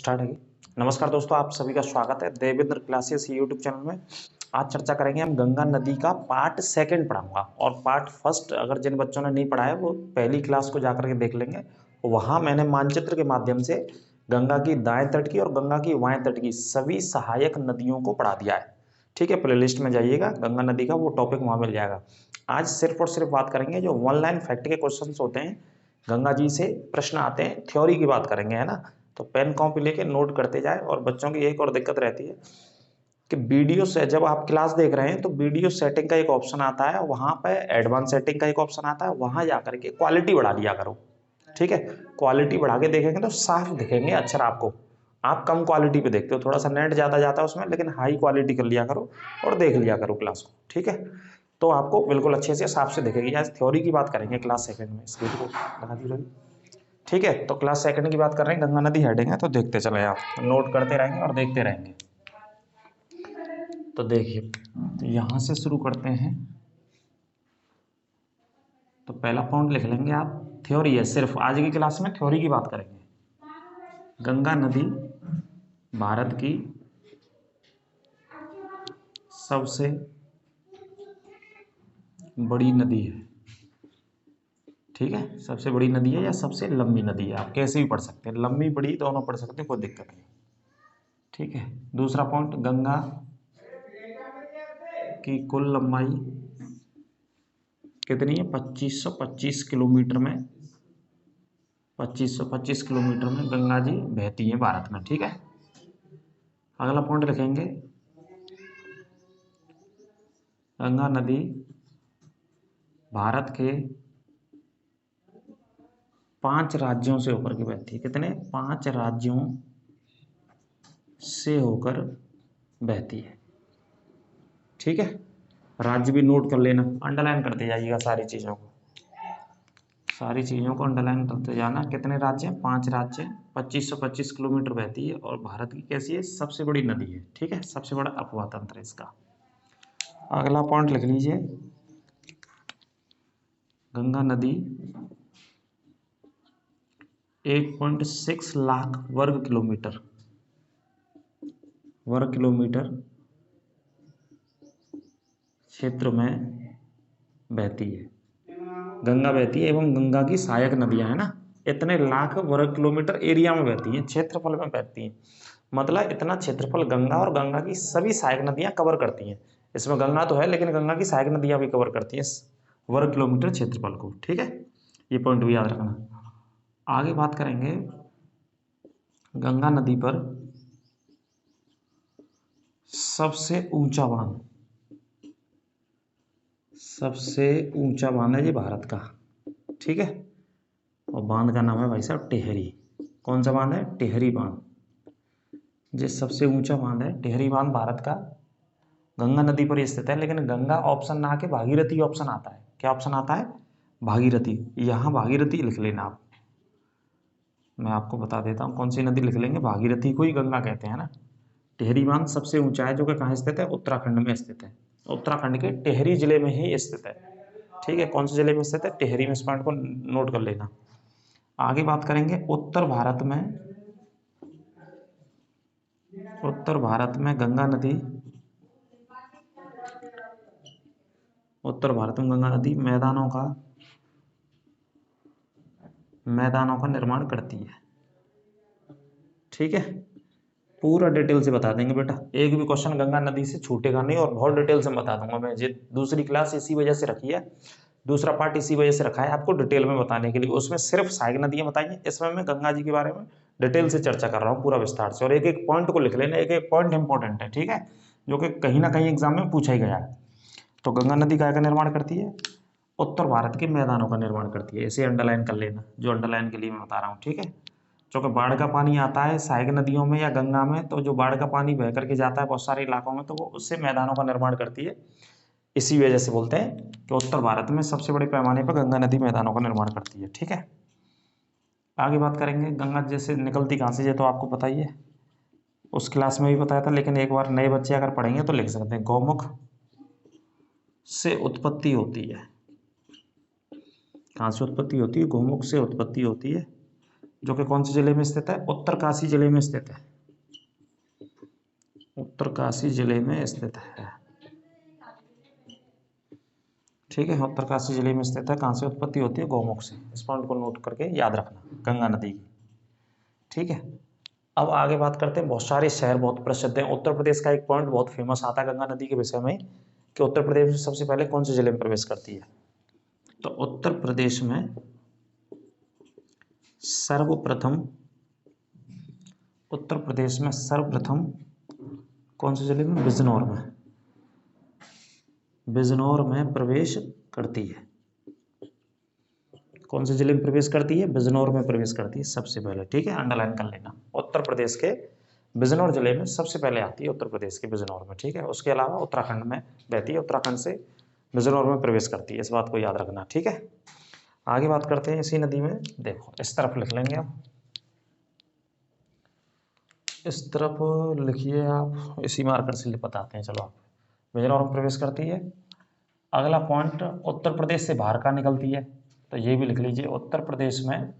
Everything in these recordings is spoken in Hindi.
स्टार्ट है। नमस्कार दोस्तों, आप सभी का स्वागत है देवेंद्र क्लासेस यूट्यूब चैनल में। आज चर्चा करेंगे हम गंगा नदी का पार्ट सेकंड पढ़ाऊंगा और पार्ट फर्स्ट अगर जिन बच्चों ने नहीं पढ़ा है वो पहली क्लास को जाकर के देख लेंगे। वहाँ मैंने मानचित्र के माध्यम से गंगा की दाएं तट की और गंगा की बाएं तट की सभी सहायक नदियों को पढ़ा दिया है। ठीक है, प्ले लिस्ट में जाइएगा, गंगा नदी का वो टॉपिक वहाँ मिल जाएगा। आज सिर्फ और सिर्फ बात करेंगे जो वन लाइन फैक्ट के क्वेश्चन होते हैं, गंगा जी से प्रश्न आते हैं, थ्योरी की बात करेंगे, है ना। तो पेन कॉपी लेके नोट करते जाए। और बच्चों की एक और दिक्कत रहती है कि वीडियो से जब आप क्लास देख रहे हैं तो वीडियो सेटिंग का एक ऑप्शन आता है, वहाँ पे एडवांस सेटिंग का एक ऑप्शन आता है, वहाँ जा करके क्वालिटी बढ़ा लिया करो। ठीक है, क्वालिटी बढ़ा के देखेंगे तो साफ दिखेंगे अक्षर आपको। आप कम क्वालिटी पे देखते हो, थोड़ा सा नेट ज़्यादा जाता है उसमें, लेकिन हाई क्वालिटी कर लिया करो और देख लिया करो क्लास को। ठीक है, तो आपको बिल्कुल अच्छे से साफ से दिखेगी। आज थ्योरी की बात करेंगे क्लास सेकंड में। इसकी लगा दी रही। ठीक है, तो क्लास सेकंड की बात कर रहे हैं, गंगा नदी हेडिंग है, तो देखते चले आप, नोट करते रहेंगे और देखते रहेंगे। तो देखिए यहाँ से शुरू करते हैं। तो पहला पॉइंट लिख लेंगे आप, थ्योरी है, सिर्फ आज की क्लास में थ्योरी की बात करेंगे। गंगा नदी भारत की सबसे बड़ी नदी है। ठीक है, सबसे बड़ी नदी है या सबसे लंबी नदी है, आप कैसे भी पढ़ सकते हैं, लंबी बड़ी दोनों पढ़ सकते हैं, कोई दिक्कत नहीं। ठीक है, दूसरा पॉइंट, गंगा की कुल लंबाई कितनी है? 2525 किलोमीटर में 2525 किलोमीटर में गंगा जी बहती है भारत में। ठीक है, अगला पॉइंट लिखेंगे, गंगा नदी भारत के 5 राज्यों से होकर के बहती है। कितने? 5 राज्यों से होकर बहती है। ठीक है, राज्य भी नोट कर लेना, अंडरलाइन करते जाइएगा सारी चीज़ों को, सारी चीज़ों को अंडरलाइन करते जाना। कितने राज्य हैं? 5 राज्य हैं, 2525 किलोमीटर बहती है और भारत की कैसी है? सबसे बड़ी नदी है। ठीक है, सबसे बड़ा अपवाह तंत्र है इसका। अगला पॉइंट लिख लीजिए, गंगा नदी 1.6 लाख वर्ग किलोमीटर क्षेत्र में बहती है। गंगा बहती है एवं गंगा की सहायक नदियां है ना, इतने लाख वर्ग किलोमीटर एरिया में बहती हैं, क्षेत्रफल में बहती हैं। मतलब इतना क्षेत्रफल गंगा और गंगा की सभी सहायक नदियां कवर करती हैं। इसमें गंगा तो है लेकिन गंगा की सहायक नदियां भी कवर करती हैं वर्ग किलोमीटर क्षेत्रफल को। ठीक है, ये पॉइंट भी याद रखना। आगे बात करेंगे, गंगा नदी पर सबसे ऊंचा बांध है ये भारत का। ठीक है, और बांध का नाम है भाई साहब टेहरी। कौन सा बांध है? टेहरी बांध। जो सबसे ऊंचा बांध है टेहरी बांध भारत का, गंगा नदी पर स्थित है। लेकिन गंगा ऑप्शन ना आके भागीरथी ऑप्शन आता है। क्या ऑप्शन आता है? भागीरथी। यहाँ भागीरथी लिख लेना आप, मैं आपको बता देता हूँ कौन सी नदी लिख लेंगे, भागीरथी को ही गंगा कहते हैं ना। टेहरी बांध सबसे ऊंचा है, जो कि कहाँ स्थित है? उत्तराखंड में स्थित है। उत्तराखंड के टेहरी जिले में ही स्थित है। ठीक है, कौन से जिले में स्थित है? टेहरी में। इस पॉइंट को नोट कर लेना। आगे बात करेंगे, उत्तर भारत में गंगा नदी मैदानों का निर्माण करती है। ठीक है, पूरा डिटेल से बता देंगे बेटा, एक भी क्वेश्चन गंगा नदी से छूटेगा नहीं और बहुत डिटेल से बता दूंगा मैं। ये दूसरी क्लास इसी वजह से रखी है, दूसरा पार्ट इसी वजह से रखा है, आपको डिटेल में बताने के लिए। उसमें सिर्फ सहायक नदियां बताइए, इसमें मैं गंगा जी के बारे में डिटेल से चर्चा कर रहा हूँ पूरा विस्तार से। और एक एक पॉइंट को लिख लेना, एक एक पॉइंट इंपॉर्टेंट है। ठीक है, जो कि कहीं ना कहीं एग्जाम में पूछा ही गया है। तो गंगा नदी का निर्माण करती है? उत्तर भारत के मैदानों का निर्माण करती है। इसे अंडरलाइन कर लेना, जो अंडरलाइन के लिए मैं बता रहा हूँ। ठीक है, क्योंकि बाढ़ का पानी आता है सहायक नदियों में या गंगा में, तो जो बाढ़ का पानी बह करके जाता है बहुत सारे इलाकों में, तो वो उससे मैदानों का निर्माण करती है। इसी वजह से बोलते हैं कि उत्तर भारत में सबसे बड़े पैमाने पर गंगा नदी मैदानों का निर्माण करती है। ठीक है, आगे बात करेंगे, गंगा जैसे निकलती कहाँ से, ये तो आपको पता ही है, उस क्लास में भी बताया था, लेकिन एक बार नए बच्चे अगर पढ़ेंगे तो लिख सकते हैं, गौमुख से उत्पत्ति होती है। कहाँ से उत्पत्ति होती है? गौमुख से उत्पत्ति होती है जो कि कौन से जिले में स्थित है? उत्तरकाशी जिले में स्थित है। उत्तरकाशी जिले में स्थित है। ठीक है, उत्तरकाशी जिले में स्थित है। कहाँ से उत्पत्ति होती है? गौमुख से। इस पॉइंट को नोट करके याद रखना, गंगा नदी की। ठीक है, अब आगे बात करते हैं। बहुत सारे शहर बहुत प्रसिद्ध हैं। उत्तर प्रदेश का एक पॉइंट बहुत फेमस आता है गंगा नदी के विषय में कि उत्तर प्रदेश में सबसे पहले कौन से जिले में प्रवेश करती है? तो उत्तर प्रदेश में सर्वप्रथम कौन से जिले में? बिजनौर में। बिजनौर में प्रवेश करती है। कौन से जिले में प्रवेश करती है? बिजनौर में प्रवेश करती है सबसे पहले। ठीक है, अंडरलाइन कर लेना। उत्तर प्रदेश के बिजनौर जिले में सबसे पहले आती है, उत्तर प्रदेश के बिजनौर में। ठीक है, उसके अलावा उत्तराखंड में बहती है, उत्तराखंड से बिजनौर में प्रवेश करती है। इस बात को याद रखना। ठीक है, आगे बात करते हैं इसी नदी में। देखो इस तरफ लिख लेंगे आप, इस तरफ लिखिए आप, इसी मार्कर से बताते हैं। चलो आप, बिजनौर में प्रवेश करती है। अगला पॉइंट, उत्तर प्रदेश से बाहर का निकलती है, तो ये भी लिख लीजिए। उत्तर प्रदेश में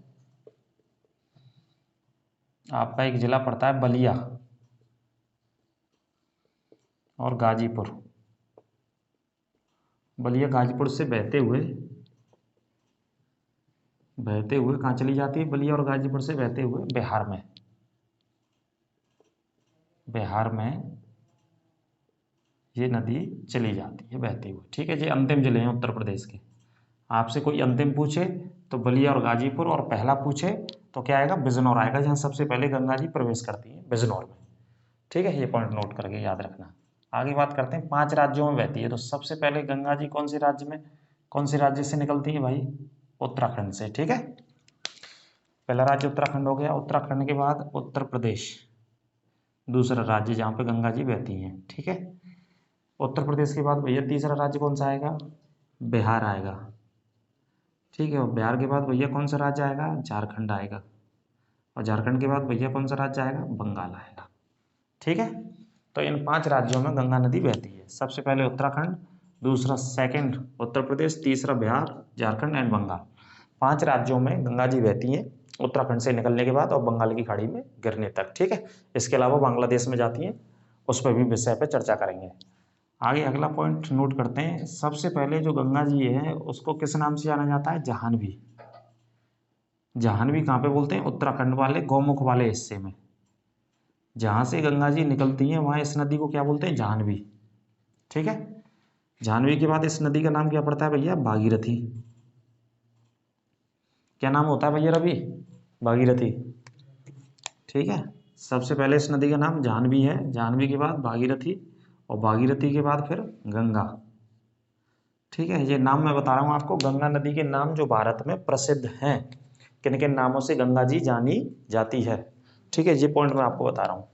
आपका एक जिला पड़ता है बलिया और गाजीपुर। बलिया गाजीपुर से बहते हुए कहाँ चली जाती है? बलिया और गाजीपुर से बहते हुए बिहार में ये नदी चली जाती है बहती हुई। ठीक है, ये अंतिम जिले हैं उत्तर प्रदेश के। आपसे कोई अंतिम पूछे तो बलिया और गाजीपुर, और पहला पूछे तो क्या आएगा? बिजनौर आएगा, जहाँ सबसे पहले गंगा जी प्रवेश करती है, बिजनौर में। ठीक है, ये पॉइंट नोट करके याद रखना। आगे बात करते हैं। 5 राज्यों में बहती है, तो सबसे पहले गंगा जी कौन से राज्य से निकलती है भाई? उत्तराखंड से। ठीक है, पहला राज्य उत्तराखंड हो गया। उत्तराखंड के बाद उत्तर प्रदेश, दूसरा राज्य जहाँ पे गंगा जी बहती हैं। ठीक है, उत्तर प्रदेश के बाद भैया तीसरा राज्य कौन सा आएगा? बिहार आएगा। ठीक है, और बिहार के बाद भैया कौन सा राज्य आएगा? झारखंड आएगा। और झारखंड के बाद भैया कौन सा राज्य आएगा? बंगाल आएगा। ठीक है, तो इन 5 राज्यों में गंगा नदी बहती है। सबसे पहले उत्तराखंड, दूसरा सेकंड उत्तर प्रदेश, तीसरा बिहार, झारखंड एंड बंगाल। 5 राज्यों में गंगा जी बहती हैं उत्तराखंड से निकलने के बाद और बंगाल की खाड़ी में गिरने तक। ठीक है, इसके अलावा बांग्लादेश में जाती हैं, उस पर भी विषय पर चर्चा करेंगे। आगे अगला पॉइंट नोट करते हैं। सबसे पहले जो गंगा जी है उसको किस नाम से जाना जाता है? जाह्नवी। जाह्नवी कहाँ पे बोलते हैं? उत्तराखंड वाले गौमुख वाले हिस्से में, जहाँ से गंगा जी निकलती हैं वहाँ इस नदी को क्या बोलते हैं? जाह्नवी। ठीक है, जाह्नवी के बाद इस नदी का नाम क्या पड़ता है भैया? भागीरथी। क्या नाम होता है भैया रवि? भागीरथी। ठीक है, सबसे पहले इस नदी का नाम जाह्नवी है, जाह्नवी के बाद भागीरथी, और भागीरथी के बाद फिर गंगा। ठीक है, ये नाम मैं बता रहा हूँ आपको। गंगा नदी के नाम जो भारत में प्रसिद्ध हैं, किन किन नामों से गंगा जी जानी जाती है। ठीक है, ये पॉइंट मैं आपको बता रहा हूँ।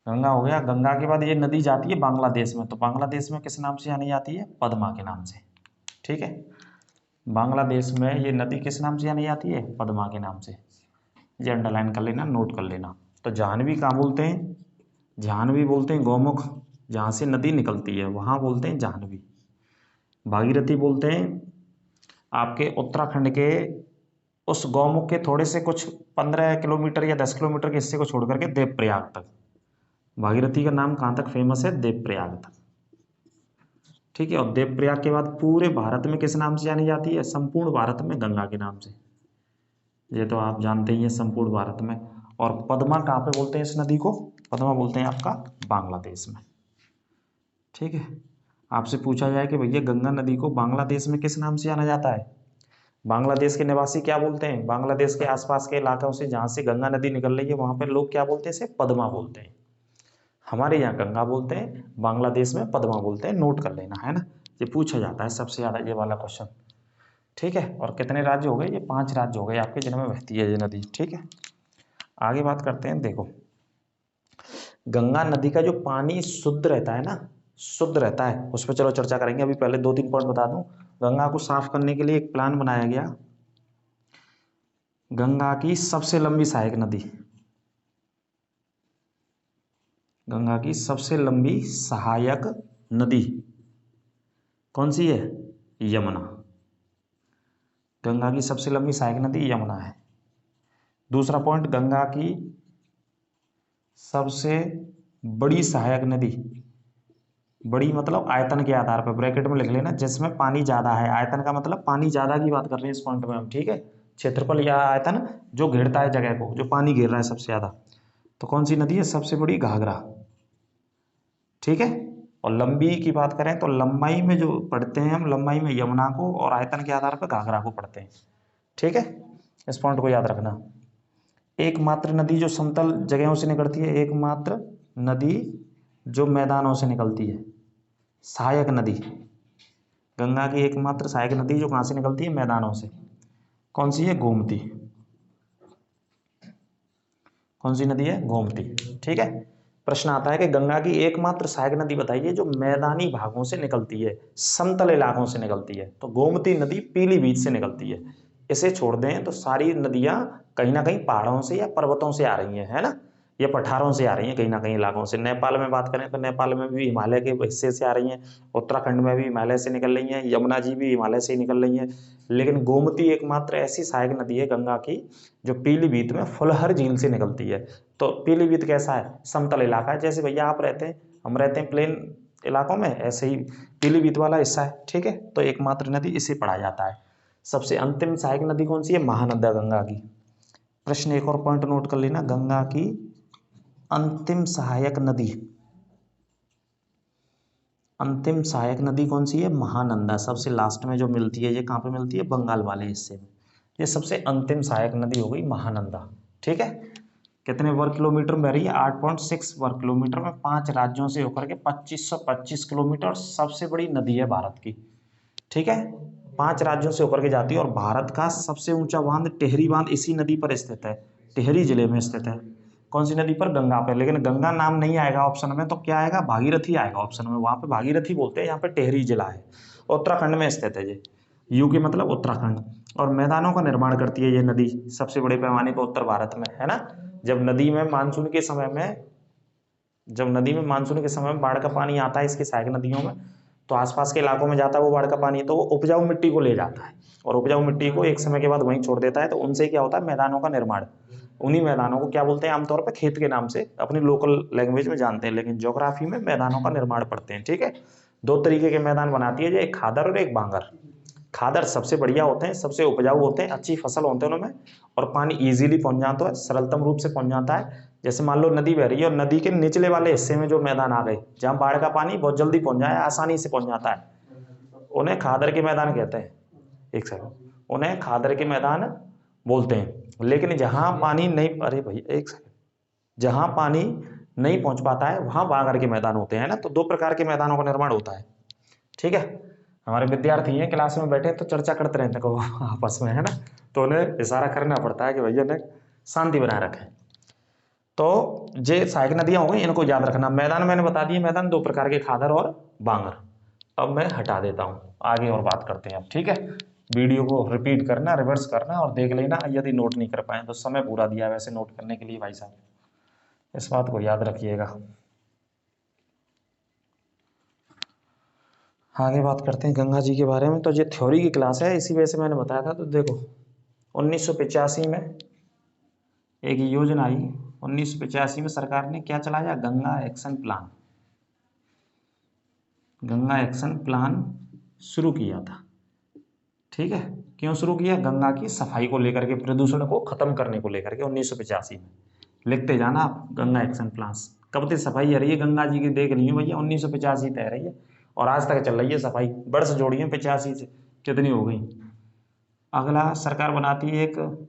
गंगा हो गया। गंगा के बाद ये नदी जाती है बांग्लादेश में, तो बांग्लादेश में किस नाम से जानी जाती है? पद्मा के नाम से। ठीक है, बांग्लादेश में ये नदी किस नाम से जानी जाती है? पद्मा के नाम से। ये अंडरलाइन कर लेना, नोट कर लेना। तो जाह्नवी कहाँ बोलते हैं? जाह्नवी बोलते हैं गौमुख, जहाँ से नदी निकलती है वहाँ बोलते हैं जाह्नवी। भागीरथी बोलते हैं आपके उत्तराखंड के उस गौमुख के थोड़े से कुछ 15 किलोमीटर या 10 किलोमीटर के हिस्से को छोड़ करके देवप्रयाग तक। भागीरथी का नाम कहाँ तक फेमस है? देवप्रयाग तक। ठीक है, और देवप्रयाग के बाद पूरे भारत में किस नाम से जानी जाती है? संपूर्ण भारत में गंगा के नाम से। ये तो आप जानते ही हैं, संपूर्ण भारत में। और पद्मा कहाँ पे बोलते हैं इस नदी को? पद्मा बोलते हैं आपका बांग्लादेश में। ठीक है, आपसे पूछा जाए कि भैया गंगा नदी को बांग्लादेश में किस नाम से जाना जाता है? बांग्लादेश के निवासी क्या बोलते हैं? बांग्लादेश के आसपास के इलाकों से जहाँ से गंगा नदी निकल रही है वहाँ पर लोग क्या बोलते हैं? इसे पद्मा बोलते हैं। हमारे यहाँ गंगा बोलते हैं, बांग्लादेश में पद्मा बोलते हैं। नोट कर लेना, है ना, ये पूछा जाता है सबसे ज़्यादा ये वाला क्वेश्चन। ठीक है, और कितने राज्य हो गए? ये 5 राज्य हो गए आपके जिनमें बहती है ये नदी। ठीक है, आगे बात करते हैं। देखो, गंगा नदी का जो पानी शुद्ध रहता है ना, शुद्ध रहता है, उस पर चलो चर्चा करेंगे। अभी पहले 2-3 पॉइंट बता दूं। गंगा को साफ करने के लिए एक प्लान बनाया गया। गंगा की सबसे लंबी सहायक नदी, गंगा की सबसे लंबी सहायक नदी कौन सी है? यमुना। गंगा की सबसे लंबी सहायक नदी यमुना है। दूसरा पॉइंट, गंगा की सबसे बड़ी सहायक नदी, बड़ी मतलब आयतन के आधार पर, ब्रैकेट में लिख लेना, जिसमें पानी ज्यादा है। आयतन का मतलब पानी ज्यादा की बात कर रहे हैं इस पॉइंट में हम, ठीक है। क्षेत्रफल या आयतन जो घेरता है जगह को, जो पानी घेर रहा है सबसे ज्यादा, तो कौन सी नदी है? सबसे बड़ी घाघरा, ठीक है। और लंबी की बात करें तो लंबाई में जो पढ़ते हैं हम, लंबाई में यमुना को, और आयतन के आधार पर घाघरा को पढ़ते हैं, ठीक है। इस पॉइंट को याद रखना। एकमात्र नदी जो समतल जगहों से निकलती है, एकमात्र नदी जो मैदानों से निकलती है, सहायक नदी, गंगा की एकमात्र सहायक नदी जो कहाँ से निकलती है? मैदानों से। कौन सी है? गोमती। कौन सी नदी है? गोमती, ठीक है। प्रश्न आता है कि गंगा की एकमात्र सहायक नदी बताइए जो मैदानी भागों से निकलती है, समतल इलाकों से निकलती है। तो गोमती नदी पीलीभीत से निकलती है। इसे छोड़ दें तो सारी नदियां कहीं ना कहीं पहाड़ों से या पर्वतों से आ रही हैं, है ना, या पठारों से आ रही हैं कहीं ना कहीं इलाकों से। नेपाल में बात करें तो नेपाल में भी हिमालय के हिस्से से आ रही हैं, उत्तराखंड में भी हिमालय से निकल रही हैं, यमुना जी भी हिमालय से ही निकल रही हैं। लेकिन गोमती एकमात्र ऐसी सहायक नदी है गंगा की जो पीलीभीत में फुलहर झील से निकलती है। तो पीलीभीत कैसा है? समतल इलाका है। जैसे भैया आप रहते हैं, हम रहते हैं प्लेन इलाकों में, ऐसे ही पीलीभीत वाला हिस्सा है, ठीक है। तो एकमात्र नदी इसे पढ़ा जाता है। सबसे अंतिम सहायक नदी कौन सी है? महानदा गंगा की। प्रश्न एक और पॉइंट नोट कर लेना, गंगा की अंतिम सहायक नदी, अंतिम सहायक नदी कौन सी है? महानंदा। सबसे लास्ट में जो मिलती है, ये कहाँ पे मिलती है? बंगाल वाले हिस्से में। ये सबसे अंतिम सहायक नदी हो गई महानंदा, ठीक है। कितने वर्ग किलोमीटर में बह रही है? 8.6 वर्ग किलोमीटर में, 5 राज्यों से होकर के 2525 किलोमीटर, और सबसे बड़ी नदी है भारत की, ठीक है। 5 राज्यों से होकर के जाती है, और भारत का सबसे ऊंचा बांध टिहरी बांध इसी नदी पर स्थित है, टिहरी जिले में स्थित है। कौन सी नदी पर? गंगा पर। लेकिन गंगा नाम नहीं आएगा ऑप्शन में, तो क्या आएगा? भागीरथी आएगा ऑप्शन में। वहां पे भागीरथी बोलते हैं, यहाँ पे टिहरी जिला है, उत्तराखंड में स्थित है। ये यू के मतलब उत्तराखंड। और मैदानों का निर्माण करती है ये नदी सबसे बड़े पैमाने पर उत्तर भारत में, है ना। जब नदी में मानसून के समय में, जब नदी में मानसून के समय में बाढ़ का पानी आता है इसकी सहायक नदियों में, तो आसपास के इलाकों में जाता है वो बाढ़ का पानी, तो वो उपजाऊ मिट्टी को ले जाता है, और उपजाऊ मिट्टी को एक समय के बाद वहीं छोड़ देता है। तो उनसे क्या होता है? मैदानों का निर्माण। उन्हीं मैदानों को क्या बोलते हैं? आमतौर पर खेत के नाम से अपनी लोकल लैंग्वेज में जानते हैं, लेकिन ज्योग्राफी में मैदानों का निर्माण पढ़ते हैं, ठीक है। 2 तरीके के मैदान बनाती है, जो एक खादर और एक बांगर। खादर सबसे बढ़िया होते हैं, सबसे उपजाऊ होते हैं, अच्छी फसल होते हैं उनमें, और पानी इजीली पहुंच जाता है, सरलतम रूप से पहुंच जाता है। जैसे मान लो नदी बह रही है और नदी के निचले वाले हिस्से में जो मैदान आ गए, जहां बाढ़ का पानी बहुत जल्दी पहुंच जाए, आसानी से पहुंच जाता है, उन्हें खादर के मैदान कहते हैं। एक सेकंड, उन्हें खादर के मैदान बोलते हैं। लेकिन जहां पानी नहीं, अरे भैया एक सेकंड, जहां पानी नहीं पहुंच पाता है वहां बांगर के मैदान होते हैं ना। तो 2 प्रकार के मैदानों का निर्माण होता है, ठीक है। हमारे विद्यार्थी हैं क्लास में बैठे तो चर्चा करते रहते को आपस में, है ना, तो उन्हें इशारा करना पड़ता है कि भैया ने शांति बनाए रखें। तो ये सहायक नदियां हो गई, इनको याद रखना। मैदान मैंने बता दिए, मैदान 2 प्रकार के, खादर और बांगर। अब मैं हटा देता हूं, आगे और बात करते हैं अब, ठीक है। वीडियो को रिपीट करना, रिवर्स करना और देख लेना, यदि नोट नहीं कर पाए तो समय पूरा दिया वैसे नोट करने के लिए भाई साहब, इस बात को याद रखिएगा। आगे बात करते हैं गंगा जी के बारे में। तो ये थ्योरी की क्लास है, इसी वजह से मैंने बताया था। तो देखो 1985 में एक योजना आई, 1985 में सरकार ने क्या चलाया? Ganga action plan. Ganga action plan शुरू किया था, ठीक है। क्यों शुरू किया? गंगा की सफाई को लेकर के, प्रदूषण को खत्म करने को लेकर के 1985 में। लिखते जाना आप, गंगा एक्शन प्लान। कब तक सफाई आ रही है गंगा जी की? देख ली भैया 1985 तय रही है, और आज तक चल रही है सफाई। वर्ष जोड़िए 85 से, कितनी हो गई। अगला सरकार बनाती है एक,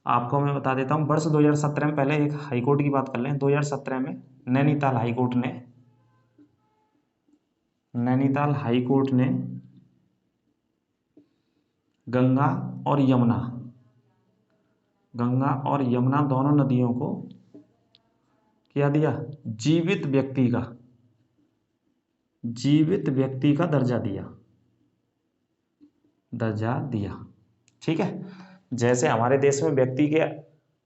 आपको मैं बता देता हूँ, वर्ष 2017 में, पहले एक हाईकोर्ट की बात कर लें। 2017 में नैनीताल हाईकोर्ट ने, नैनीताल हाईकोर्ट ने गंगा और यमुना, गंगा और यमुना दोनों नदियों को क्या दिया? जीवित व्यक्ति का दर्जा दिया, ठीक है। जैसे हमारे देश में व्यक्ति के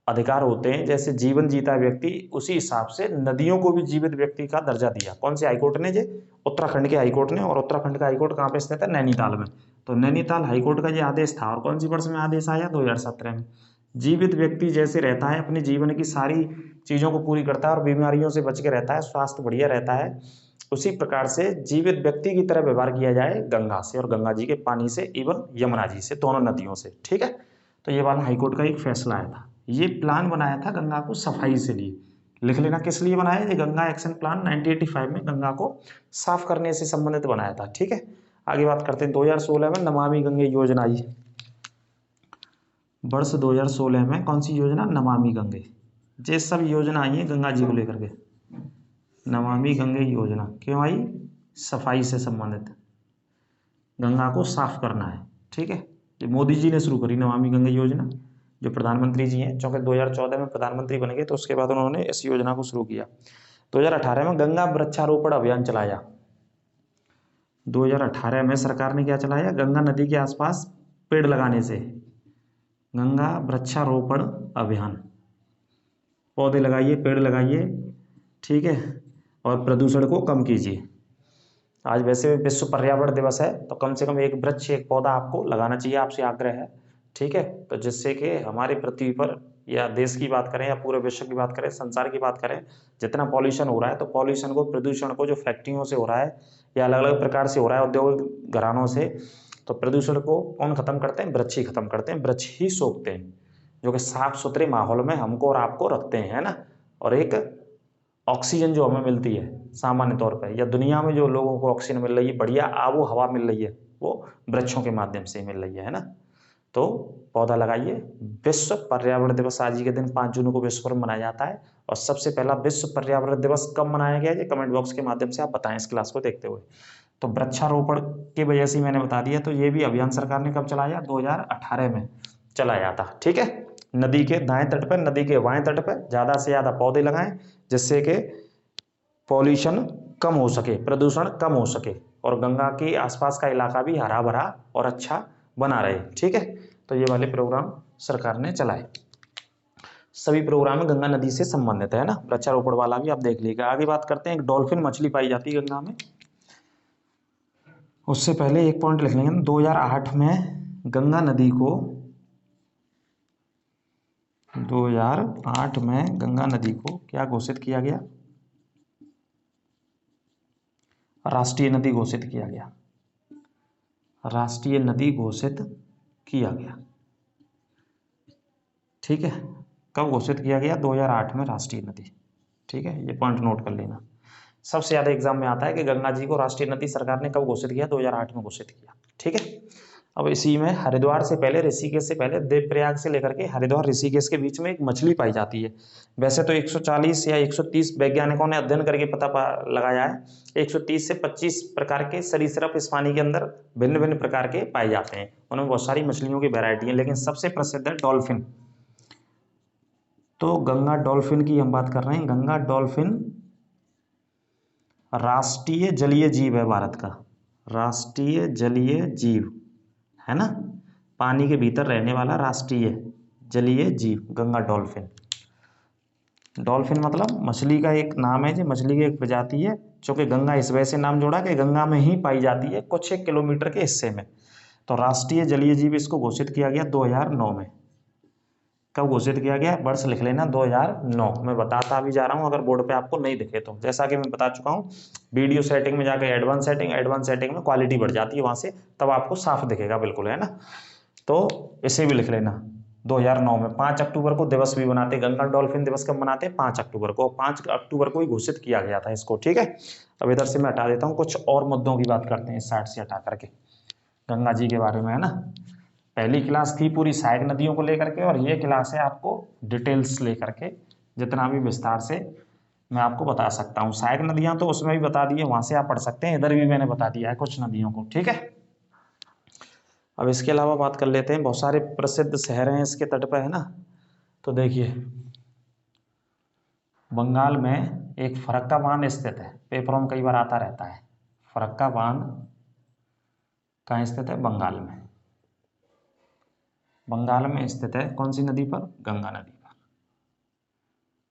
अधिकार होते हैं, जैसे जीवन जीता व्यक्ति, उसी हिसाब से नदियों को भी जीवित व्यक्ति का दर्जा दिया। कौन से हाईकोर्ट ने? जे उत्तराखंड के हाईकोर्ट ने। और उत्तराखंड का हाईकोर्ट कहाँ पे स्थित है? नैनीताल में। तो नैनीताल हाईकोर्ट का ये आदेश था। और कौन सी वर्ष में आदेश आया? 2017 में। जीवित व्यक्ति जैसे रहता है, अपने जीवन की सारी चीज़ों को पूरी करता है और बीमारियों से बच के रहता है, स्वास्थ्य बढ़िया रहता है, उसी प्रकार से जीवित व्यक्ति की तरह व्यवहार किया जाए गंगा से और गंगा जी के पानी से, इवन यमुना जी से, दोनों नदियों से। ठीक है, तो ये वाला हाईकोर्ट का एक फैसला आया था। ये प्लान बनाया था गंगा को सफाई से लिए, लिख लेना किस लिए बनाया। ये गंगा एक्शन प्लान 1985 में गंगा को साफ करने से संबंधित बनाया था। ठीक है, आगे बात करते हैं 2016 में नमामि गंगे योजना आई। वर्ष 2016 में कौन सी योजना? नमामि गंगे। ये सब योजना आई है गंगा जी को लेकर के। नमामि गंगे योजना क्यों आई? सफाई से संबंधित, गंगा को साफ करना है। ठीक है, ये मोदी जी ने शुरू करी नमामि गंगे योजना, जो प्रधानमंत्री जी हैं, चूंकि 2014 में प्रधानमंत्री बन गए तो उसके बाद उन्होंने इस योजना को शुरू किया। 2018 में गंगा वृक्षारोपण अभियान चलाया। 2018 में सरकार ने क्या चलाया? गंगा नदी के आसपास पेड़ लगाने से गंगा वृक्षारोपण अभियान, पौधे लगाइए, पेड़ लगाइए। ठीक है, और प्रदूषण को कम कीजिए। आज वैसे भी विश्व पर्यावरण दिवस है, तो कम से कम एक वृक्ष एक पौधा आपको लगाना चाहिए, आपसे आग्रह है। ठीक है, तो जिससे कि हमारी पृथ्वी पर, या देश की बात करें या पूरे विश्व की बात करें, संसार की बात करें, जितना पॉल्यूशन हो रहा है, तो पॉल्यूशन को, प्रदूषण को जो फैक्ट्रियों से हो रहा है या अलग अलग प्रकार से हो रहा है औद्योगिक घरानों से, तो प्रदूषण को कौन खत्म करते हैं? वृक्ष ही खत्म करते हैं, वृक्ष ही सोखते हैं, जो कि साफ सुथरे माहौल में हमको और आपको रखते हैं, है ना। और एक ऑक्सीजन जो हमें मिलती है सामान्य तौर पर, या दुनिया में जो लोगों को ऑक्सीजन मिल रही है, बढ़िया आबो हवा मिल रही है, वो वृक्षों के माध्यम से मिल रही है ना। तो पौधा लगाइए। विश्व पर्यावरण दिवस आज ही के दिन 5 जून को विश्व में मनाया जाता है। और सबसे पहला विश्व पर्यावरण दिवस कब मनाया गया, ये कमेंट बॉक्स के माध्यम से आप बताएं इस क्लास को देखते हुए। तो वृक्षारोपण की वजह से मैंने बता दिया। तो ये भी अभियान सरकार ने कब चलाया? 2018 में चलाया था। ठीक है, नदी के दाएं तट पर, नदी के बाएं तट पर ज़्यादा से ज़्यादा पौधे लगाएं, जिससे कि पॉल्यूशन कम हो सके, प्रदूषण कम हो सके, और गंगा के आसपास का इलाका भी हरा भरा और अच्छा बना रहे। ठीक है, तो ये वाले प्रोग्राम सरकार ने चलाए। सभी प्रोग्राम गंगा नदी से संबंधित है ना, वृक्षारोपण वाला भी आप देख लीजिएगा। आगे बात करते हैं, एक डॉल्फिन मछली पाई जाती है गंगा में। उससे पहले एक पॉइंट लिख लेंगे, 2008 में गंगा नदी को, 2008 में गंगा नदी को क्या घोषित किया गया? राष्ट्रीय नदी घोषित किया गया। राष्ट्रीय नदी घोषित किया गया। ठीक है, कब घोषित किया गया? 2008 में राष्ट्रीय नदी। ठीक है, ये पॉइंट नोट कर लेना। सबसे ज़्यादा एग्जाम में आता है कि गंगा जी को राष्ट्रीय नदी सरकार ने कब घोषित किया? 2008 में घोषित किया। ठीक है, अब इसी में हरिद्वार से पहले, ऋषिकेश से पहले, देवप्रयाग से लेकर के हरिद्वार ऋषिकेश के बीच में एक मछली पाई जाती है। वैसे तो 140 या 130 वैज्ञानिकों ने अध्ययन करके लगाया है, 130 से 25 प्रकार के सरीसृप इस पानी के अंदर भिन्न भिन्न प्रकार के पाए जाते हैं। उनमें बहुत सारी मछलियों की वैरायटी है, लेकिन सबसे प्रसिद्ध है डॉल्फिन। तो गंगा डॉल्फिन की हम बात कर रहे हैं। गंगा डॉल्फिन राष्ट्रीय जलीय जीव है भारत का, राष्ट्रीय जलीय जीव है ना, पानी के भीतर रहने वाला राष्ट्रीय जलीय जीव गंगा डॉल्फिन। डॉल्फिन मतलब मछली का एक नाम है, जो मछली की एक प्रजाति है, चूंकि गंगा इस वजह से नाम जोड़ा कि गंगा में ही पाई जाती है, कुछ एक किलोमीटर के हिस्से में। तो राष्ट्रीय जलीय जीव इसको घोषित किया गया 2009 में। कब घोषित किया गया? वर्ष लिख लेना 2009। मैं बताता भी जा रहा हूँ, अगर बोर्ड पे आपको नहीं दिखे तो। जैसा कि मैं बता चुका हूँ, वीडियो सेटिंग में जाकर एडवांस सेटिंग में क्वालिटी बढ़ जाती है, वहाँ से तब आपको साफ दिखेगा बिल्कुल, है ना। तो इसे भी लिख लेना 2009 में। 5 अक्टूबर को दिवस भी बनाते, गंगा डॉल्फिन दिवस कब मनाते हैं? 5 अक्टूबर को। 5 अक्टूबर को ही घोषित किया गया था इसको। ठीक है, अब इधर से मैं हटा देता हूँ, कुछ और मुद्दों की बात करते हैं इस साइड से हटा करके, गंगा जी के बारे में, है ना। पहली क्लास थी पूरी सहायक नदियों को लेकर के, और ये क्लास है आपको डिटेल्स लेकर के, जितना भी विस्तार से मैं आपको बता सकता हूँ। सहायक नदियां तो उसमें भी बता दी है, वहां से आप पढ़ सकते हैं, इधर भी मैंने बता दिया है कुछ नदियों को। ठीक है, अब इसके अलावा बात कर लेते हैं, बहुत सारे प्रसिद्ध शहर हैं इसके तट पर, है ना। तो देखिए, बंगाल में एक फरक्का बांध स्थित है, पेपरों में कई बार आता रहता है। फरक्का बांध कहाँ स्थित है? बंगाल में। बंगाल में स्थित है, कौन सी नदी पर? गंगा नदी पर।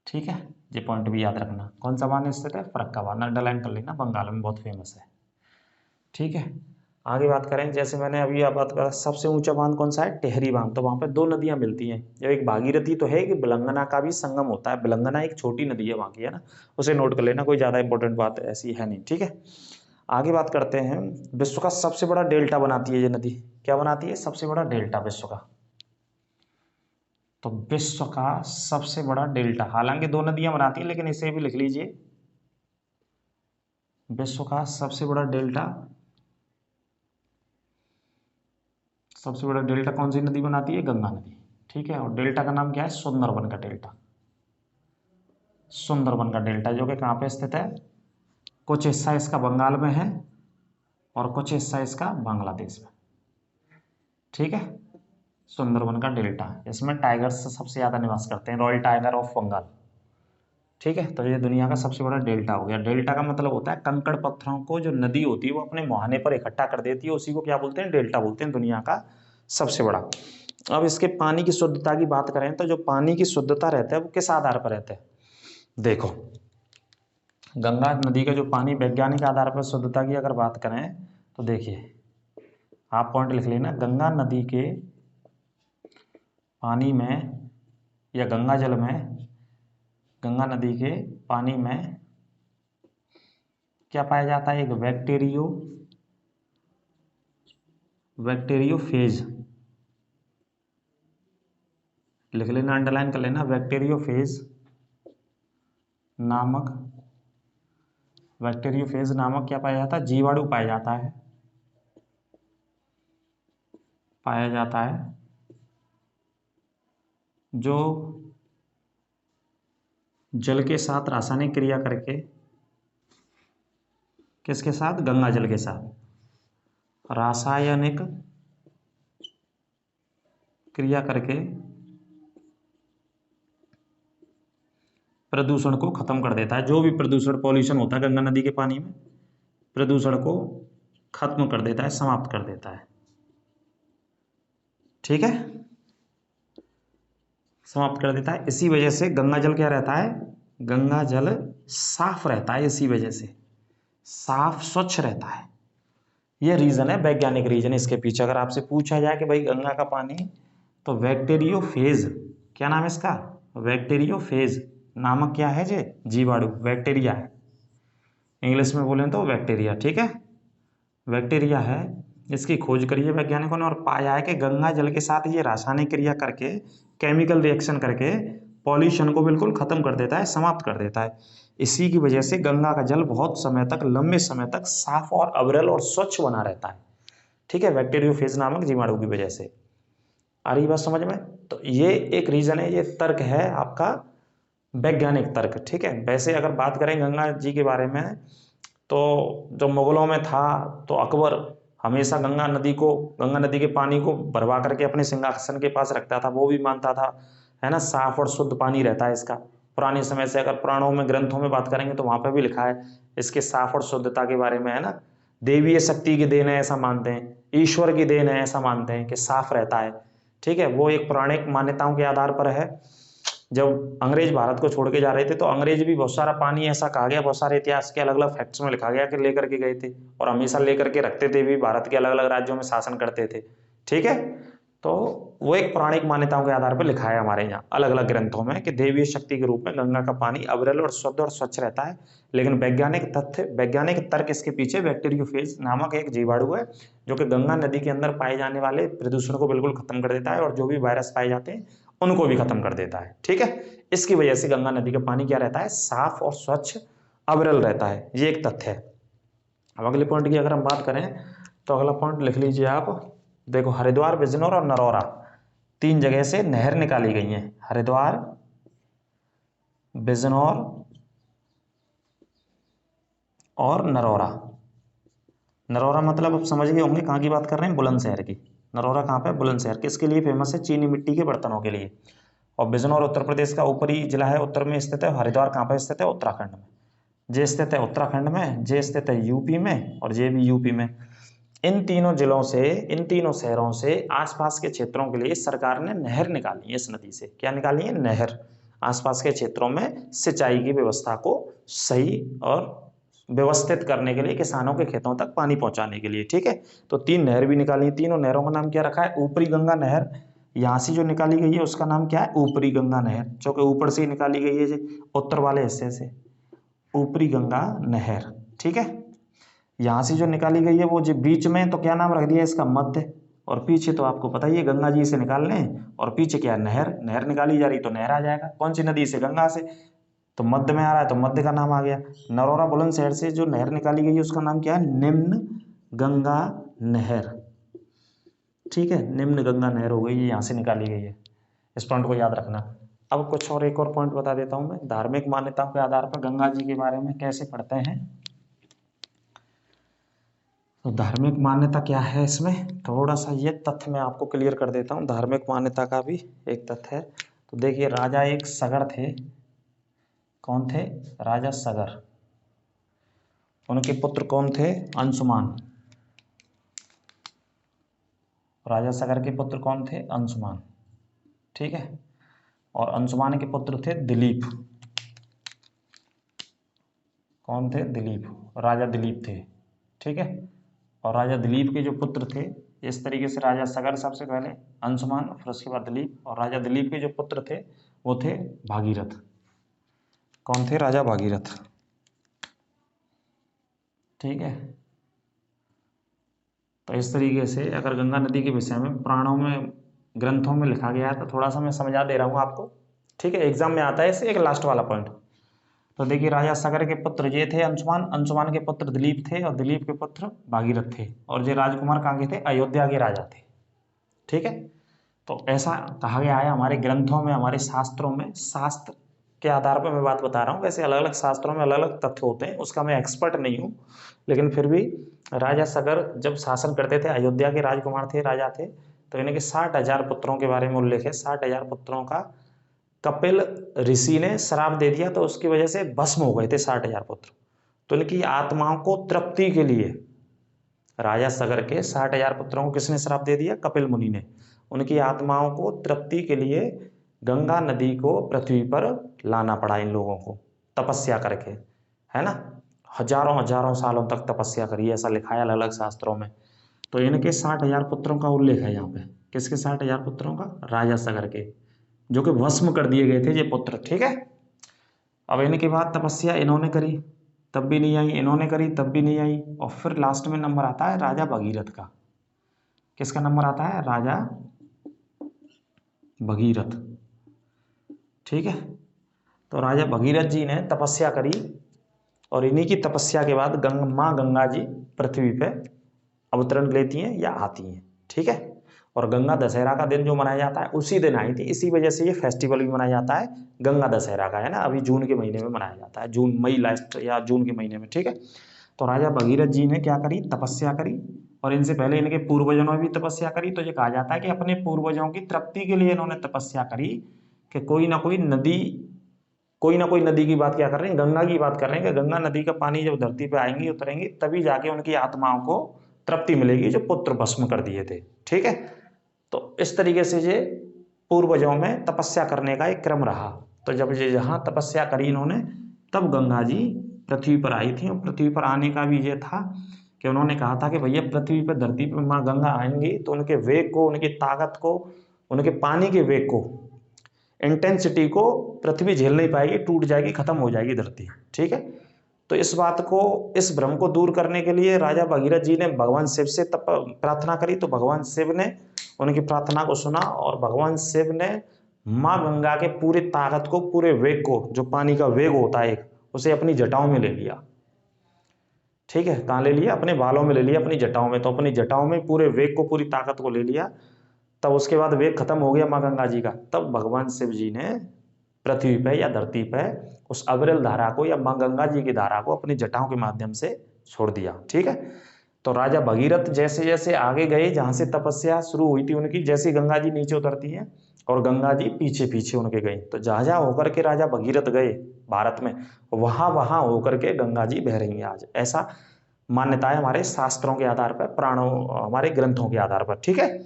ठीक है, ये पॉइंट भी याद रखना। कौन सा बांध स्थित है? फरक्का बांध, अंडरलाइन कर लेना, बंगाल में बहुत फेमस है। ठीक है, आगे बात करें, जैसे मैंने अभी आप बात करा सबसे ऊंचा बांध कौन सा है, टेहरी बांध। तो वहां पे दो नदियां मिलती हैं, जब एक भागीरथी तो है कि विलंगना का भी संगम होता है। विलंगना एक छोटी नदी है वहां की, है ना, उसे नोट कर लेना, कोई ज्यादा इंपॉर्टेंट बात ऐसी है नहीं, ठीक है। आगे बात करते हैं, विश्व का सबसे बड़ा डेल्टा बनाती है ये नदी, क्या बनाती है, सबसे बड़ा डेल्टा विश्व का। तो विश्व का सबसे बड़ा डेल्टा, हालांकि दो नदियां बनाती है लेकिन इसे भी लिख लीजिए, विश्व का सबसे बड़ा डेल्टा, सबसे बड़ा डेल्टा कौन सी नदी बनाती है, गंगा नदी, ठीक है। और डेल्टा का नाम क्या है, सुंदरबन का डेल्टा। सुंदरबन का डेल्टा जो कि कहाँ पे स्थित है, कुछ हिस्सा इसका बंगाल में है और कुछ हिस्सा इसका बांग्लादेश में, ठीक है। सुंदरबन का डेल्टा, इसमें टाइगर्स सबसे ज्यादा निवास करते हैं, रॉयल टाइगर ऑफ बंगाल, ठीक है। तो ये दुनिया का सबसे बड़ा डेल्टा हो गया। डेल्टा का मतलब होता है कंकड़ पत्थरों को जो नदी होती है वो अपने मुहाने पर इकट्ठा कर देती है, उसी को क्या बोलते हैं, डेल्टा बोलते हैं, दुनिया का सबसे बड़ा। अब इसके पानी की शुद्धता की बात करें तो जो पानी की शुद्धता रहता है वो किस आधार पर रहता है, देखो गंगा नदी का जो पानी वैज्ञानिक आधार पर शुद्धता की अगर बात करें तो देखिए, आप पॉइंट लिख लेना, गंगा नदी के पानी में या गंगा जल में, गंगा नदी के पानी में क्या पाया जाता है, एक बैक्टीरियोफेज, लिख लेना, अंडरलाइन कर लेना, बैक्टीरियोफेज नामक क्या पाया जाता है, जीवाणु पाया जाता है, जो जल के साथ रासायनिक क्रिया करके, किसके साथ, गंगा जल के साथ रासायनिक क्रिया करके प्रदूषण को खत्म कर देता है। जो भी प्रदूषण, पॉल्यूशन होता है गंगा नदी के पानी में, प्रदूषण को खत्म कर देता है, समाप्त कर देता है, ठीक है, समाप्त कर देता है। इसी वजह से गंगा जल क्या रहता है, गंगा जल साफ रहता है, इसी वजह से साफ स्वच्छ रहता है। ये रीजन है, वैज्ञानिक रीजन इसके पीछे। अगर आपसे पूछा जाए कि भाई गंगा का पानी, तो बैक्टीरियोफेज, क्या नाम है इसका, बैक्टीरियोफेज नामक क्या है, जे जीवाणु, बैक्टीरिया है, इंग्लिश में बोलें तो बैक्टीरिया, ठीक है, बैक्टीरिया है। इसकी खोज करी है वैज्ञानिकों ने और पाया है कि गंगा जल के साथ ये रासायनिक क्रिया करके, केमिकल रिएक्शन करके पॉल्यूशन को बिल्कुल खत्म कर देता है, समाप्त कर देता है। इसी की वजह से गंगा का जल बहुत समय तक, लंबे समय तक साफ और अविरल और स्वच्छ बना रहता है, ठीक है, बैक्टीरियोफेज नामक जीवाणु की वजह से। आ रही बात समझ में। तो ये एक रीजन है, ये तर्क है आपका वैज्ञानिक तर्क, ठीक है। वैसे अगर बात करें गंगा जी के बारे में, तो जब मुगलों में था तो अकबर हमेशा गंगा नदी के पानी को भरवा करके अपने सिंहासन के पास रखता था। वो भी मानता था, है ना, साफ और शुद्ध पानी रहता है इसका। पुराने समय से अगर पुराणों में, ग्रंथों में बात करेंगे तो वहां पर भी लिखा है इसके साफ और शुद्धता के बारे में, है ना। देवीय शक्ति की देन है ऐसा मानते हैं, ईश्वर की देन है ऐसा मानते हैं कि साफ रहता है, ठीक है। वो एक पौराणिक मान्यताओं के आधार पर है। जब अंग्रेज भारत को छोड़ के जा रहे थे तो अंग्रेज भी बहुत सारा पानी, ऐसा कहा गया, बहुत सारे इतिहास के अलग अलग फैक्ट्स में लिखा गया कि लेकर के गए थे और हमेशा लेकर के रखते थे भी, भारत के अलग अलग राज्यों में शासन करते थे, ठीक है। तो वो एक पौराणिक मान्यताओं के आधार पर लिखा है हमारे यहाँ अलग अलग ग्रंथों में कि देवीय शक्ति के रूप में गंगा का पानी अविरल और शुद्ध और स्वच्छ रहता है। लेकिन वैज्ञानिक तथ्य, वैज्ञानिक तर्क इसके पीछे बैक्टीरियोफेज नामक एक जीवाणु है जो कि गंगा नदी के अंदर पाए जाने वाले प्रदूषण को बिल्कुल खत्म कर देता है और जो भी वायरस पाए जाते हैं उनको भी खत्म कर देता है, ठीक है। इसकी वजह से गंगा नदी का पानी क्या रहता है, साफ और स्वच्छ अविरल रहता है, ये एक तथ्य है। अब अगले पॉइंट की अगर हम बात करें तो अगला पॉइंट लिख लीजिए आप, देखो हरिद्वार, बिजनौर और नरौरा, तीन जगह से नहर निकाली गई है, हरिद्वार, बिजनौर और नरौरा। नरौरा मतलब आप समझ गए होंगे कहाँ की बात कर रहे हैं, बुलंदशहर की। नरौरा कहाँ पे, बुलंदशहर। किसके लिए फेमस है, चीनी मिट्टी के बर्तनों के लिए। और बिजनौर उत्तर प्रदेश का ऊपरी जिला है, उत्तर में स्थित है। हरिद्वार कहाँ पर स्थित है, उत्तराखंड में। जे स्थित है उत्तराखंड में, जे स्थित है यूपी में और जे भी यूपी में। इन तीनों जिलों से, इन तीनों शहरों से आसपास के क्षेत्रों के लिए सरकार ने नहर निकाली है। इस नदी से क्या निकाली है, नहर। आसपास के क्षेत्रों में सिंचाई की व्यवस्था को सही और व्यवस्थित करने के लिए, किसानों के खेतों तक पानी पहुंचाने के लिए। ठीक है, तो 3 नहर भी निकाली, तीनों नहरों का नाम क्या रखा है? ऊपरी गंगा नहर। यहाँ से जो निकाली गई है उसका नाम क्या है? ऊपरी गंगा नहर, जो कि ऊपर से निकाली गई है उत्तर वाले हिस्से से, ऊपरी गंगा नहर। ठीक है, यहाँ से जो निकाली गई है वो जो बीच में, तो क्या नाम रख दिया इसका? मध्य। और पीछे तो आपको पता ही है गंगा जी से निकाल लें, और पीछे क्या है? नहर। नहर निकाली जा रही तो नहर आ जाएगा। कौन सी नदी से? गंगा से। तो मध्य में आ रहा है तो मध्य का नाम आ गया। नरौरा बुलंदशहर से जो नहर निकाली गई है उसका नाम क्या है? निम्न गंगा नहर। ठीक है, निम्न गंगा नहर हो गई, ये यहाँ से निकाली गई है। इस पॉइंट को याद रखना। अब कुछ और एक और पॉइंट बता देता हूँ मैं, धार्मिक मान्यताओं के आधार पर गंगा जी के बारे में कैसे पढ़ते हैं। तो धार्मिक मान्यता क्या है, इसमें थोड़ा सा ये तथ्य मैं आपको क्लियर कर देता हूँ। धार्मिक मान्यता का भी एक तथ्य है। तो देखिए, राजा एक सगर थे। कौन थे? राजा सगर। उनके पुत्र कौन थे? अंशुमान। राजा सगर के पुत्र कौन थे? अंशुमान। ठीक है, और अंशुमान के पुत्र थे दिलीप। कौन थे? दिलीप। राजा दिलीप थे। ठीक है, और राजा दिलीप के जो पुत्र थे, इस तरीके से राजा सगर सबसे पहले, अंशुमान, फिर उसके बाद दिलीप, और राजा दिलीप के जो पुत्र थे वो थे भागीरथ। कौन थे? राजा भागीरथ। ठीक है, तो इस तरीके से अगर गंगा नदी के विषय में पुराणों में, ग्रंथों में लिखा गया है तो थोड़ा सा मैं समझा दे रहा हूँ आपको। ठीक है, एग्जाम में आता है इसे, एक लास्ट वाला पॉइंट। तो देखिए, राजा सगर के पुत्र ये थे अंशुमान, अंशुमान के पुत्र दिलीप थे, और दिलीप के पुत्र भागीरथ थे, और ये राजकुमार कहाँ के थे? अयोध्या के राजा थे। ठीक है, तो ऐसा कहा गया है हमारे ग्रंथों में, हमारे शास्त्रों में। शास्त्र के आधार पर मैं बात बता रहा हूँ, वैसे अलग अलग शास्त्रों में अलग अलग तथ्य होते हैं, उसका मैं एक्सपर्ट नहीं हूँ, लेकिन फिर भी राजा सगर जब शासन करते थे, अयोध्या के राजकुमार थे, राजा थे, तो इन्हें के 60,000 पुत्रों के बारे में उल्लेख है। 60,000 पुत्रों का कपिल ऋषि ने श्राप दे दिया, तो उसकी वजह से भस्म हो गए थे 60,000 पुत्र। तो इनकी आत्माओं को तृप्ति के लिए राजा सगर के 60,000 पुत्रों को किसने श्राप दे दिया? कपिल मुनि ने। उनकी आत्माओं को तृप्ति के लिए गंगा नदी को पृथ्वी पर लाना पड़ा इन लोगों को, तपस्या करके, है ना। हजारों हजारों सालों तक तपस्या करी, ऐसा लिखा है अलग अलग शास्त्रों में। तो इनके 60,000 पुत्रों का उल्लेख है यहाँ पे। किसके 60,000 पुत्रों का? राजा सगर के, जो कि भस्म कर दिए गए थे ये पुत्र। ठीक है, अब इनके बाद तपस्या इन्होंने करी तब भी नहीं आई, इन्होंने करी तब भी नहीं आई, और फिर लास्ट में नंबर आता है राजा भगीरथ का। किसका नंबर आता है? राजा भगीरथ। ठीक है, तो राजा भगीरथ जी ने तपस्या करी, और इन्हीं की तपस्या के बाद माँ गंगा जी पृथ्वी पे अवतरण लेती हैं या आती हैं। ठीक है, और गंगा दशहरा का दिन जो मनाया जाता है उसी दिन आई थी, इसी वजह से ये फेस्टिवल भी मनाया जाता है गंगा दशहरा का, है ना। अभी जून के महीने में मनाया जाता है, जून मई लास्ट या जून के महीने में। ठीक है, तो राजा भगीरथ जी ने क्या करी? तपस्या करी, और इनसे पहले इनके पूर्वजों ने भी तपस्या करी। तो ये कहा जाता है कि अपने पूर्वजों की तृप्ति के लिए इन्होंने तपस्या करी कि कोई ना कोई नदी की बात क्या कर रहे हैं? गंगा की बात कर रहे हैं कि गंगा नदी का पानी जब धरती पे आएंगी, उतरेंगी, तभी जाके उनकी आत्माओं को तृप्ति मिलेगी जो पुत्र भस्म कर दिए थे। ठीक है, तो इस तरीके से ये पूर्वजों में तपस्या करने का एक क्रम रहा। तो जब ये यहाँ तपस्या करी इन्होंने, तब गंगा जी पृथ्वी पर आई थी, और पृथ्वी पर आने का भी ये था कि उन्होंने कहा था कि भैया पृथ्वी पर, धरती पर माँ गंगा आएंगी तो उनके वेग को, उनकी ताकत को, उनके पानी के वेग को, इंटेंसिटी को पृथ्वी झेल नहीं पाएगी, टूट जाएगी, खत्म हो जाएगी धरती। ठीक है, तो इस बात को, इस भ्रम को दूर करने के लिए राजा भगीरथ जी ने भगवान शिव से प्रार्थना करी। तो भगवान शिव ने उनकी प्रार्थना को सुना, और भगवान शिव ने माँ गंगा के पूरे ताकत को, पूरे वेग को, जो पानी का वेग होता है एक, उसे अपनी जटाओं में ले लिया। ठीक है, कहाँ ले लिया? अपने बालों में ले लिया, अपनी जटाओं में। तो अपनी जटाओं में पूरे वेग को, पूरी ताकत को ले लिया। तब उसके बाद वेग खत्म हो गया माँ गंगा जी का, तब भगवान शिव जी ने पृथ्वी पे या धरती पे उस अविरल धारा को, या माँ गंगा जी की धारा को अपनी जटाओं के माध्यम से छोड़ दिया। ठीक है, तो राजा भगीरथ जैसे जैसे आगे गए, जहां से तपस्या शुरू हुई थी उनकी, जैसे गंगा जी नीचे उतरती है और गंगा जी पीछे पीछे उनके गई, तो जहां जहां होकर के राजा भगीरथ गए भारत में, वहां वहां होकर के गंगा जी बह रही हैं आज। ऐसा मान्यता है हमारे शास्त्रों के आधार पर, पुराणों, हमारे ग्रंथों के आधार पर। ठीक है,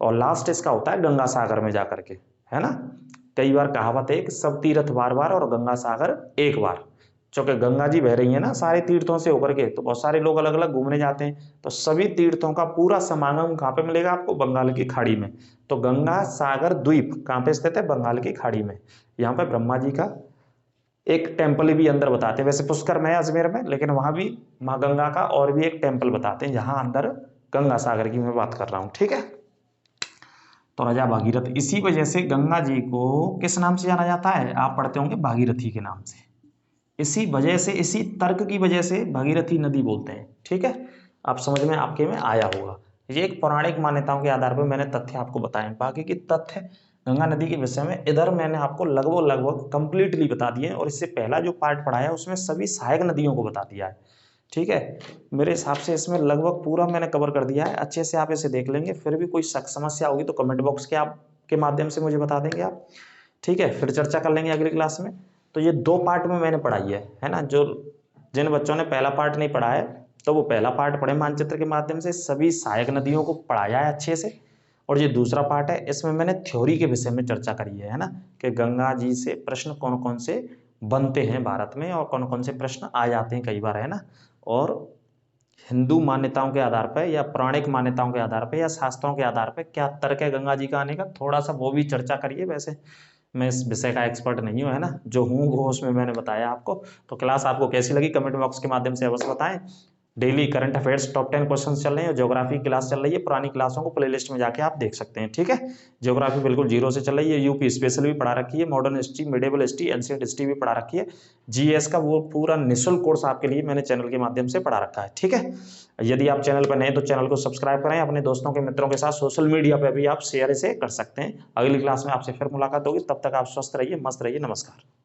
और लास्ट इसका होता है गंगा सागर में जाकर के, है ना। कई बार कहावत है कि सब तीर्थ बार बार और गंगा सागर एक बार। चूंकि गंगा जी बह रही है ना सारे तीर्थों से होकर के, तो बहुत सारे लोग अलग अलग घूमने जाते हैं, तो सभी तीर्थों का पूरा समागम कहाँ पे मिलेगा आपको? बंगाल की खाड़ी में। तो गंगा सागर द्वीप कहाँ पे स्थित है? बंगाल की खाड़ी में। यहाँ पे ब्रह्मा जी का एक टेम्पल भी अंदर बताते हैं, वैसे पुष्कर में है अजमेर में, लेकिन वहां भी माँ गंगा का और भी एक टेम्पल बताते हैं, जहां अंदर गंगा सागर की मैं बात कर रहा हूँ, ठीक है। तो राजा भागीरथ, इसी वजह से गंगा जी को किस नाम से जाना जाता है? आप पढ़ते होंगे भागीरथी के नाम से। इसी वजह से, इसी तर्क की वजह से भागीरथी नदी बोलते हैं, ठीक है। आप समझ में आपके में आया होगा। ये एक पौराणिक मान्यताओं के आधार पर मैंने तथ्य आपको बताए, बाकी की तथ्य गंगा नदी के विषय में इधर मैंने आपको लगभग लगभग कंप्लीटली बता दिए, और इससे पहला जो पार्ट पढ़ाया उसमें सभी सहायक नदियों को बता दिया है, ठीक है। मेरे हिसाब से इसमें लगभग पूरा मैंने कवर कर दिया है, अच्छे से आप इसे देख लेंगे। फिर भी कोई समस्या होगी तो कमेंट बॉक्स के आपके माध्यम से मुझे बता देंगे आप, ठीक है। फिर चर्चा कर लेंगे अगली क्लास में। तो ये 2 पार्ट में मैंने पढ़ाई है ना। जो जिन बच्चों ने पहला पार्ट नहीं पढ़ा है तो वो पहला पार्ट पढ़े मानचित्र के माध्यम से, सभी सहायक नदियों को पढ़ाया है अच्छे से। और ये दूसरा पार्ट है, इसमें मैंने थ्योरी के विषय में चर्चा करी है ना, कि गंगा जी से प्रश्न कौन कौन से बनते हैं भारत में, और कौन कौन से प्रश्न आ जाते हैं कई बार, है ना। और हिंदू मान्यताओं के आधार पर या पौराणिक मान्यताओं के आधार पर या शास्त्रों के आधार पर क्या तर्क है गंगा जी का आने का, थोड़ा सा वो भी चर्चा करिए। वैसे मैं इस विषय का एक्सपर्ट नहीं हूँ, है ना, जो हूँ वो उसमें मैंने बताया आपको। तो क्लास आपको कैसी लगी कमेंट बॉक्स के माध्यम से अवश्य बताएं। Daily current affairs top 10 question चल रहे हैं, ज्योग्राफी क्लास चल रही है, पुरानी क्लासों को प्लेलिस्ट में जाके आप देख सकते हैं, ठीक है। ज्योग्राफी बिल्कुल जीरो से चल रही है, यूपी स्पेशल भी पढ़ा रखी है, modern history, medieval history, ancient history भी पढ़ा रखी है। जीएस का वो पूरा निःशुल्क कोर्स आपके लिए मैंने चैनल के माध्यम से पढ़ा रखा है, ठीक है। यदि आप चैनल पर नए तो चैनल को सब्सक्राइब करें, अपने दोस्तों के मित्रों के साथ सोशल मीडिया पर भी आप शेयर इसे कर सकते हैं। अगली क्लास में आपसे फिर मुलाकात होगी, तब तक आप स्वस्थ रहिए, मस्त रहिए, नमस्कार।